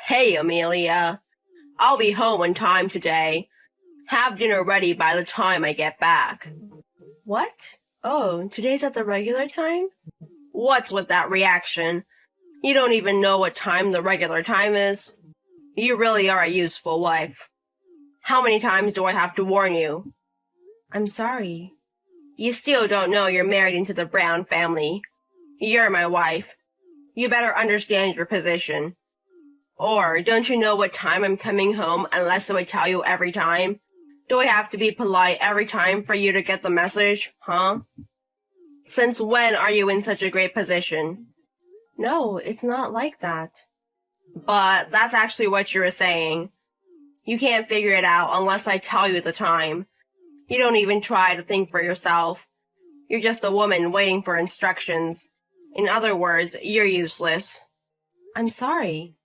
Hey, Amelia. I'll be home on time today. Have dinner ready by the time I get back. What? Oh, today's at the regular time? What's with that reaction? You don't even know what time the regular time is. You really are a useful wife. How many times do I have to warn you? I'm sorry. You still don't know you're married into the Brown family. You're my wife. You better understand your position. Or, don't you know what time I'm coming home unless I tell you every time? Do I have to be polite every time for you to get the message, huh? Since when are you in such a great position? No, it's not like that. But that's actually what you were saying. You can't figure it out unless I tell you the time. You don't even try to think for yourself. You're just a woman waiting for instructions. In other words, you're useless. I'm sorry.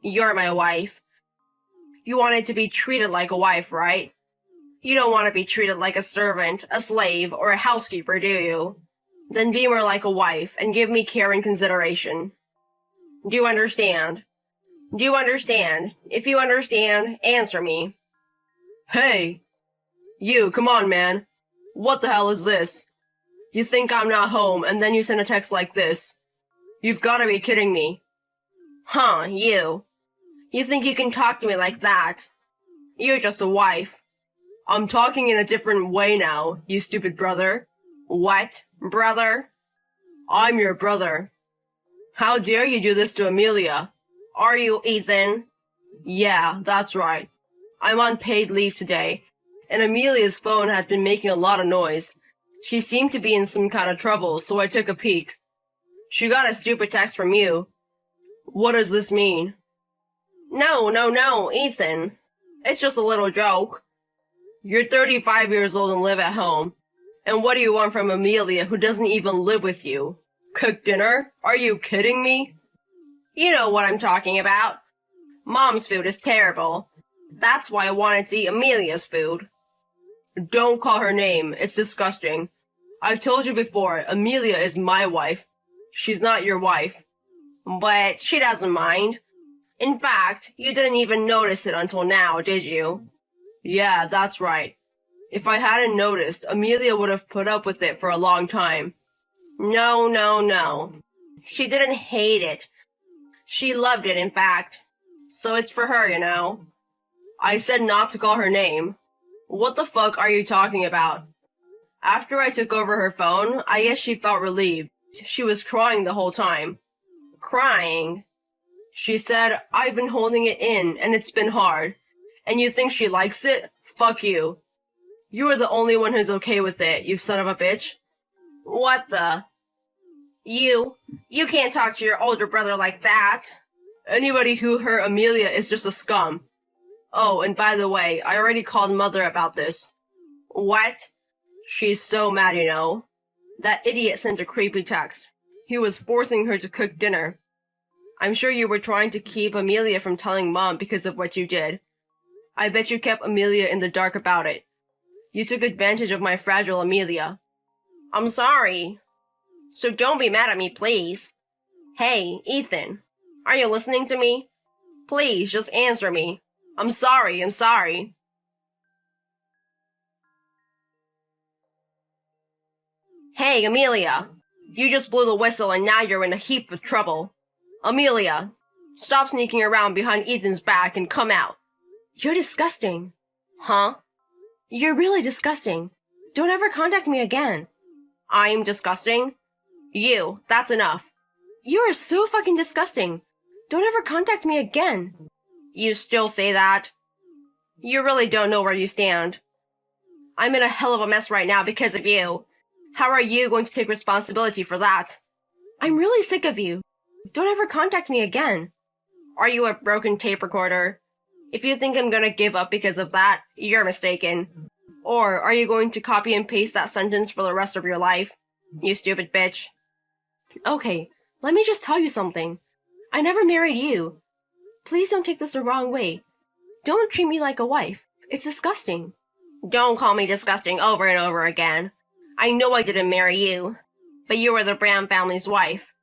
You're my wife. You wanted to be treated like a wife, right? You don't want to be treated like a servant, a slave, or a housekeeper, do you? Then be more like a wife and give me care and consideration. Do you understand? Do you understand? If you understand, answer me. Hey! You, come on, man. What the hell is this? You think I'm not home, and then you send a text like this. You've gotta be kidding me. Huh, you. You think you can talk to me like that? You're just a wife. I'm talking in a different way now, you stupid brother. What, brother? I'm your brother. How dare you do this to Amelia? Are you Ethan? Yeah, that's right. I'm on paid leave today, and Amelia's phone has been making a lot of noise. She seemed to be in some kind of trouble, so I took a peek. She got a stupid text from you. What does this mean? No, Ethan. It's just a little joke. You're 35 years old and live at home. And what do you want from Amelia who doesn't even live with you? Cook dinner? Are you kidding me? You know what I'm talking about. Mom's food is terrible. That's why I wanted to eat Amelia's food. Don't call her name. It's disgusting. I've told you before, Amelia is my wife. She's not your wife. But she doesn't mind. In fact, you didn't even notice it until now, did you? Yeah, that's right. If I hadn't noticed, Amelia would have put up with it for a long time. No. She didn't hate it. She loved it, in fact. So it's for her, you know. I said not to call her name. What the fuck are you talking about? After I took over her phone, I guess she felt relieved. She was crying the whole time. Crying? She said, I've been holding it in, and it's been hard. And you think she likes it? Fuck you. You are the only one who's okay with it, you son of a bitch. What the? You can't talk to your older brother like that. Anybody who hurt Amelia is just a scum. Oh, and by the way, I already called Mother about this. What? She's so mad, you know. That idiot sent a creepy text. He was forcing her to cook dinner. I'm sure you were trying to keep Amelia from telling Mom because of what you did. I bet you kept Amelia in the dark about it. You took advantage of my fragile Amelia. I'm sorry. So don't be mad at me, please. Hey, Ethan. Are you listening to me? Please, just answer me. I'm sorry. Hey, Amelia. You just blew the whistle and now you're in a heap of trouble. Amelia, stop sneaking around behind Ethan's back and come out. You're disgusting. Huh? You're really disgusting. Don't ever contact me again. I'm disgusting? You, that's enough. You are so fucking disgusting. Don't ever contact me again. You still say that? You really don't know where you stand. I'm in a hell of a mess right now because of you. How are you going to take responsibility for that? I'm really sick of you. Don't ever contact me again. Are you a broken tape recorder? If you think I'm gonna give up because of that, you're mistaken. Or are you going to copy and paste that sentence for the rest of your life? You stupid bitch. Okay, let me just tell you something. I never married you. Please don't take this the wrong way. Don't treat me like a wife. It's disgusting. Don't call me disgusting over and over again. I know I didn't marry you, but you were the Brown family's wife.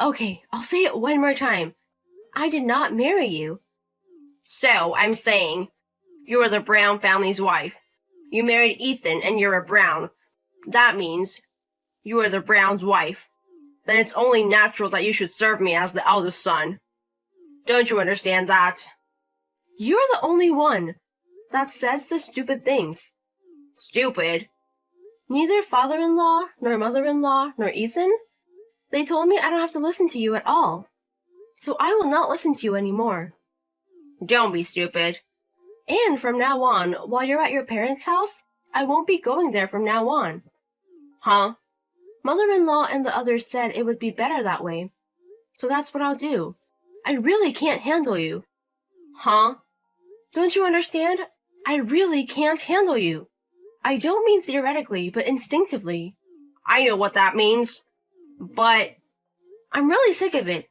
Okay, I'll say it one more time. I did not marry you. So, I'm saying, you are the Brown family's wife. You married Ethan and you're a Brown. That means you are the Brown's wife. Then it's only natural that you should serve me as the eldest son. Don't you understand that? You're the only one that says the stupid things. Stupid? Neither father-in-law, nor mother-in-law, nor Ethan? They told me I don't have to listen to you at all. So I will not listen to you anymore. Don't be stupid. And from now on, while you're at your parents' house, I won't be going there from now on. Huh? Mother-in-law and the others said it would be better that way. So that's what I'll do. I really can't handle you. Huh? Don't you understand? I really can't handle you. I don't mean theoretically, but instinctively. I know what that means. But I'm really sick of it.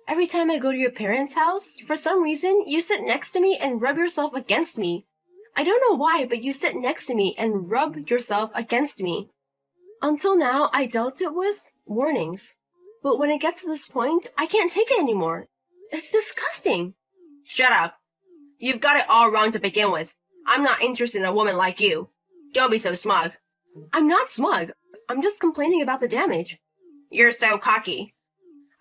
Every time I go to your parents' house, for some reason, you sit next to me and rub yourself against me. I don't know why, but you sit next to me and rub yourself against me. Until now, I dealt it with warnings. But when it gets to this point, I can't take it anymore. It's disgusting. Shut up. You've got it all wrong to begin with. I'm not interested in a woman like you. Don't be so smug. I'm not smug. I'm just complaining about the damage. You're so cocky.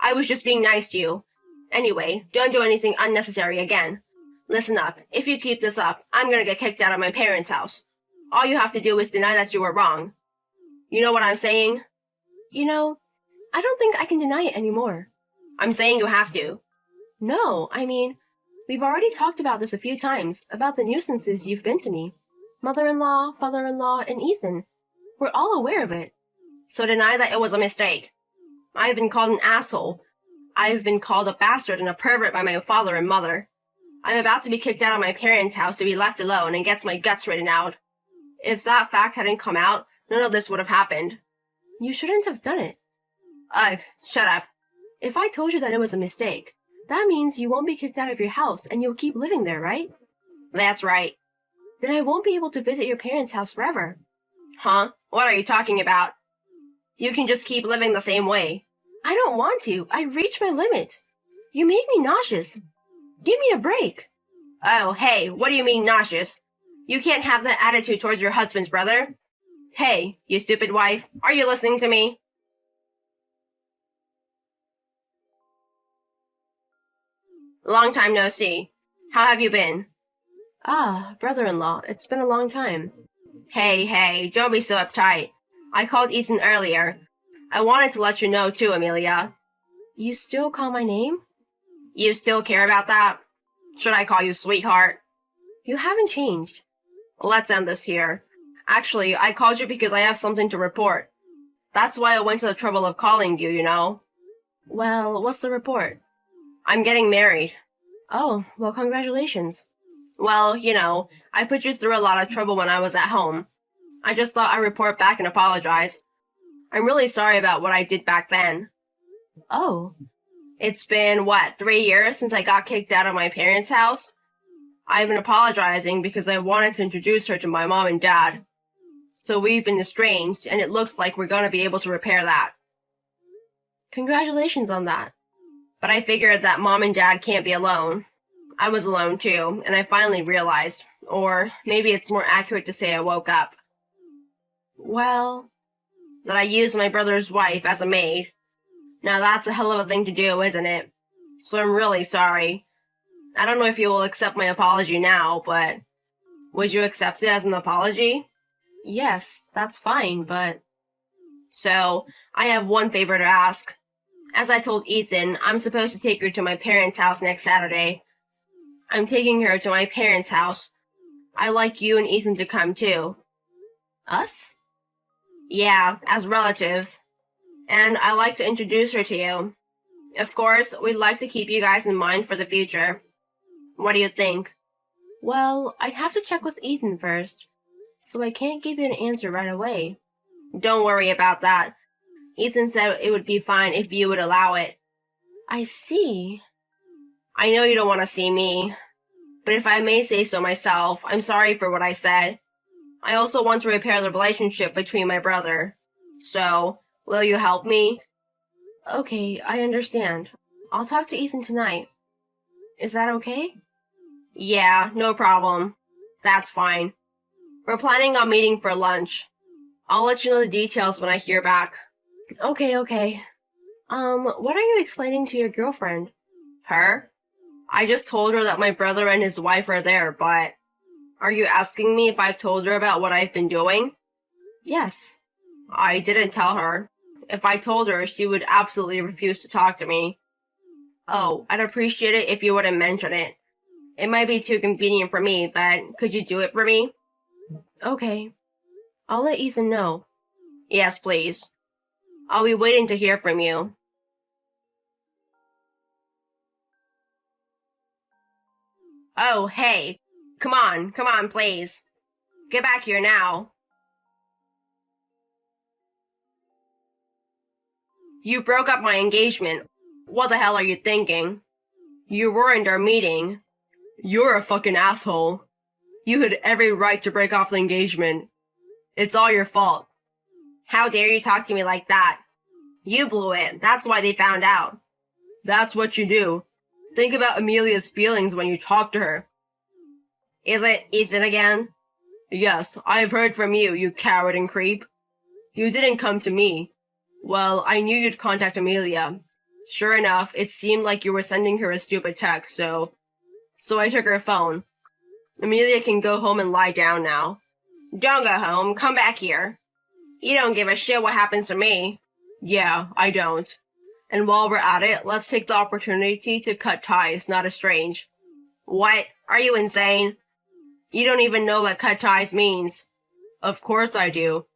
I was just being nice to you. Anyway, don't do anything unnecessary again. Listen up. If you keep this up, I'm gonna get kicked out of my parents' house. All you have to do is deny that you were wrong. You know what I'm saying? You know, I don't think I can deny it anymore. I'm saying you have to. No, I mean, we've already talked about this a few times, about the nuisances you've been to me. Mother-in-law, father-in-law, and Ethan. We're all aware of it. So deny that it was a mistake. I've been called an asshole. I've been called a bastard and a pervert by my father and mother. I'm about to be kicked out of my parents' house to be left alone and get my guts written out. If that fact hadn't come out, none of this would have happened. You shouldn't have done it. Ugh, shut up. If I told you that it was a mistake, that means you won't be kicked out of your house and you'll keep living there, right? That's right. Then I won't be able to visit your parents' house forever. Huh? What are you talking about? You can just keep living the same way. I don't want to. I've reached my limit. You make me nauseous. Give me a break. Oh, hey, what do you mean nauseous? You can't have that attitude towards your husband's brother. Hey, you stupid wife, are you listening to me? Long time no see. How have you been? Ah, brother-in-law, it's been a long time. Hey, don't be so uptight. I called Ethan earlier. I wanted to let you know too, Amelia. You still call my name? You still care about that? Should I call you sweetheart? You haven't changed. Let's end this here. Actually, I called you because I have something to report. That's why I went to the trouble of calling you, you know. Well, what's the report? I'm getting married. Oh, well, congratulations. Well, you know, I put you through a lot of trouble when I was at home. I just thought I'd report back and apologize. I'm really sorry about what I did back then. Oh. It's been, 3 years since I got kicked out of my parents' house? I've been apologizing because I wanted to introduce her to my mom and dad. So we've been estranged, and it looks like we're gonna be able to repair that. Congratulations on that. But I figured that mom and dad can't be alone. I was alone too, and I finally realized, or maybe it's more accurate to say I woke up. Well, that I used my brother's wife as a maid. Now that's a hell of a thing to do, isn't it? So I'm really sorry. I don't know if you will accept my apology now, but would you accept it as an apology? Yes, that's fine, but... So, I have one favor to ask. As I told Ethan, I'm supposed to take her to my parents' house next Saturday. I'm taking her to my parents' house. I'd like you and Ethan to come too. Us? Yeah, as relatives. And I'd like to introduce her to you. Of course, we'd like to keep you guys in mind for the future. What do you think? Well, I'd have to check with Ethan first, so I can't give you an answer right away. Don't worry about that. Ethan said it would be fine if you would allow it. I see. I know you don't want to see me, but if I may say so myself, I'm sorry for what I said. I also want to repair the relationship between my brother. So, will you help me? Okay, I understand. I'll talk to Ethan tonight. Is that okay? Yeah, no problem. That's fine. We're planning on meeting for lunch. I'll let you know the details when I hear back. Okay. What are you explaining to your girlfriend? Her? I just told her that my brother and his wife are there, but... Are you asking me if I've told her about what I've been doing? Yes. I didn't tell her. If I told her, she would absolutely refuse to talk to me. Oh, I'd appreciate it if you wouldn't mention it. It might be too convenient for me, but could you do it for me? Okay. I'll let Ethan know. Yes, please. I'll be waiting to hear from you. Oh, hey. Come on, please. Get back here now. You broke up my engagement. What the hell are you thinking? You ruined our meeting. You're a fucking asshole. You had every right to break off the engagement. It's all your fault. How dare you talk to me like that? You blew it. That's why they found out. That's what you do. Think about Amelia's feelings when you talk to her. Is it Ethan again? Yes, I've heard from you, you coward and creep. You didn't come to me. Well, I knew you'd contact Amelia. Sure enough, it seemed like you were sending her a stupid text, so I took her phone. Amelia can go home and lie down now. Don't go home, come back here. You don't give a shit what happens to me. Yeah, I don't. And while we're at it, let's take the opportunity to cut ties, not estrange. What? Are you insane? You don't even know what cut ties means. Of course I do.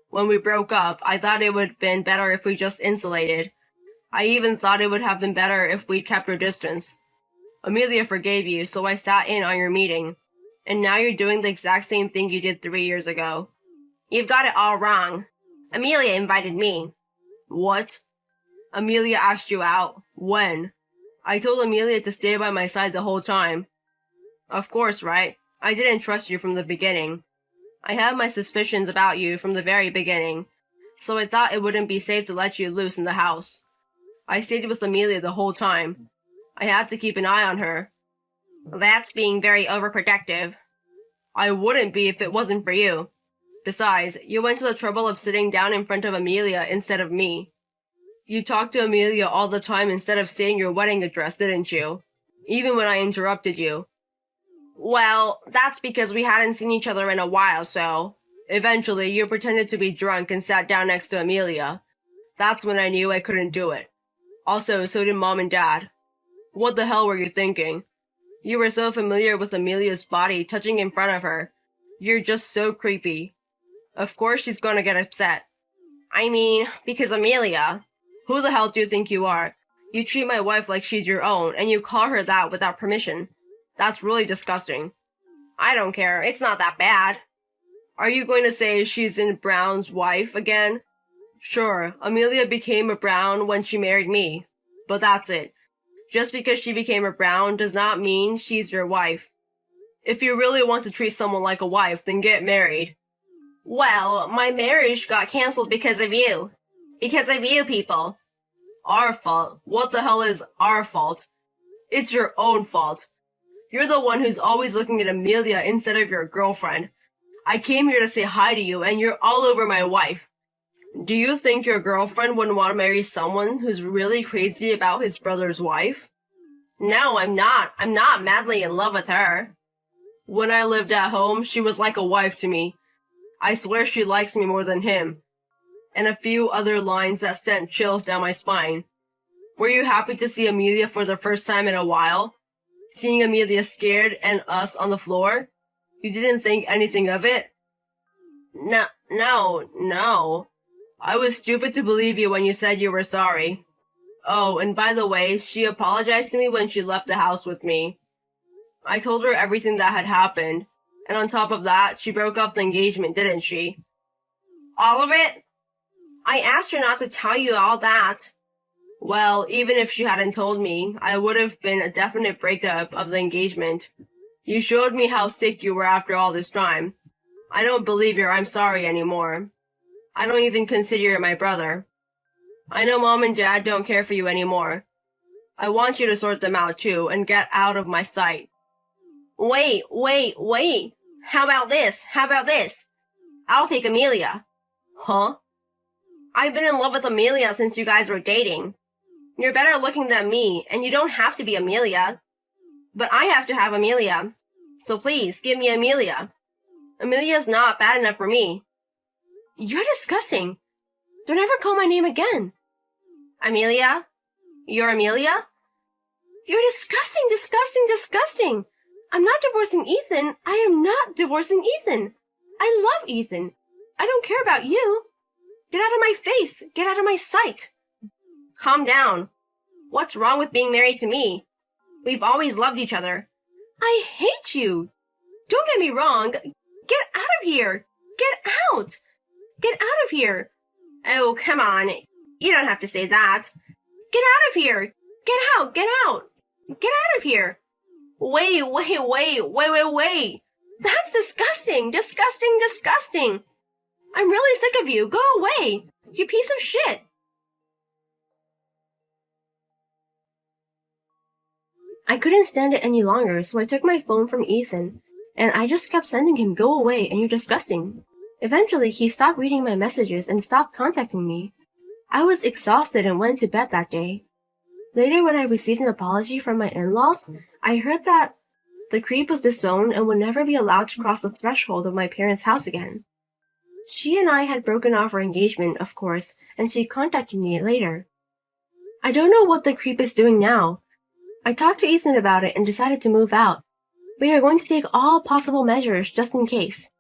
When we broke up, I thought it would have been better if we just insulated. I even thought it would have been better if we'd kept our distance. Amelia forgave you, so I sat in on your meeting. And now you're doing the exact same thing you did 3 years ago. You've got it all wrong. Amelia invited me. What? Amelia asked you out. When? I told Amelia to stay by my side the whole time. Of course, right? I didn't trust you from the beginning. I had my suspicions about you from the very beginning, so I thought it wouldn't be safe to let you loose in the house. I stayed with Amelia the whole time. I had to keep an eye on her. That's being very overprotective. I wouldn't be if it wasn't for you. Besides, you went to the trouble of sitting down in front of Amelia instead of me. You talked to Amelia all the time instead of saying your wedding address, didn't you? Even when I interrupted you. Well, that's because we hadn't seen each other in a while, so... Eventually, you pretended to be drunk and sat down next to Amelia. That's when I knew I couldn't do it. Also, so did Mom and Dad. What the hell were you thinking? You were so familiar with Amelia's body touching in front of her. You're just so creepy. Of course she's gonna get upset. I mean, because Amelia... Who the hell do you think you are? You treat my wife like she's your own, and you call her that without permission. That's really disgusting. I don't care, it's not that bad. Are you going to say she's in Brown's wife again? Sure, Amelia became a Brown when she married me. But that's it. Just because she became a Brown does not mean she's your wife. If you really want to treat someone like a wife, then get married. Well, my marriage got cancelled because of you. Because of you people. Our fault? What the hell is our fault? It's your own fault. You're the one who's always looking at Amelia instead of your girlfriend. I came here to say hi to you and you're all over my wife. Do you think your girlfriend wouldn't want to marry someone who's really crazy about his brother's wife? No, I'm not. I'm not madly in love with her. When I lived at home, she was like a wife to me. I swear she likes me more than him. And a few other lines that sent chills down my spine. Were you happy to see Amelia for the first time in a while? Seeing Amelia scared and us on the floor? You didn't think anything of it? No. I was stupid to believe you when you said you were sorry. Oh, and by the way, she apologized to me when she left the house with me. I told her everything that had happened, and on top of that, she broke off the engagement, didn't she? All of it? I asked her not to tell you all that. Well, even if she hadn't told me, I would have been a definite breakup of the engagement. You showed me how sick you were after all this time. I don't believe your I'm sorry anymore. I don't even consider you my brother. I know Mom and Dad don't care for you anymore. I want you to sort them out too and get out of my sight. Wait. How about this? I'll take Amelia. Huh? I've been in love with Amelia since you guys were dating. You're better looking than me, and you don't have to be Amelia. But I have to have Amelia. So please, give me Amelia. Amelia's not bad enough for me. You're disgusting. Don't ever call my name again. Amelia? You're Amelia? You're disgusting. I'm not divorcing Ethan. I am not divorcing Ethan. I love Ethan. I don't care about you. Get out of my face. Get out of my sight. Calm down. What's wrong with being married to me? We've always loved each other. I hate you. Don't get me wrong. Get out of here. Get out. Get out of here. Oh, come on. You don't have to say that. Get out of here. Get out. Get out. Get out of here. Wait. That's disgusting. I'm really sick of you. Go away. You piece of shit. I couldn't stand it any longer, so I took my phone from Ethan, and I just kept sending him, "Go away, and you're disgusting." Eventually, he stopped reading my messages and stopped contacting me. I was exhausted and went to bed that day. Later, when I received an apology from my in-laws, I heard that the creep was disowned and would never be allowed to cross the threshold of my parents' house again. She and I had broken off our engagement, of course, and she contacted me later. I don't know what the creep is doing now. I talked to Ethan about it and decided to move out. We are going to take all possible measures just in case.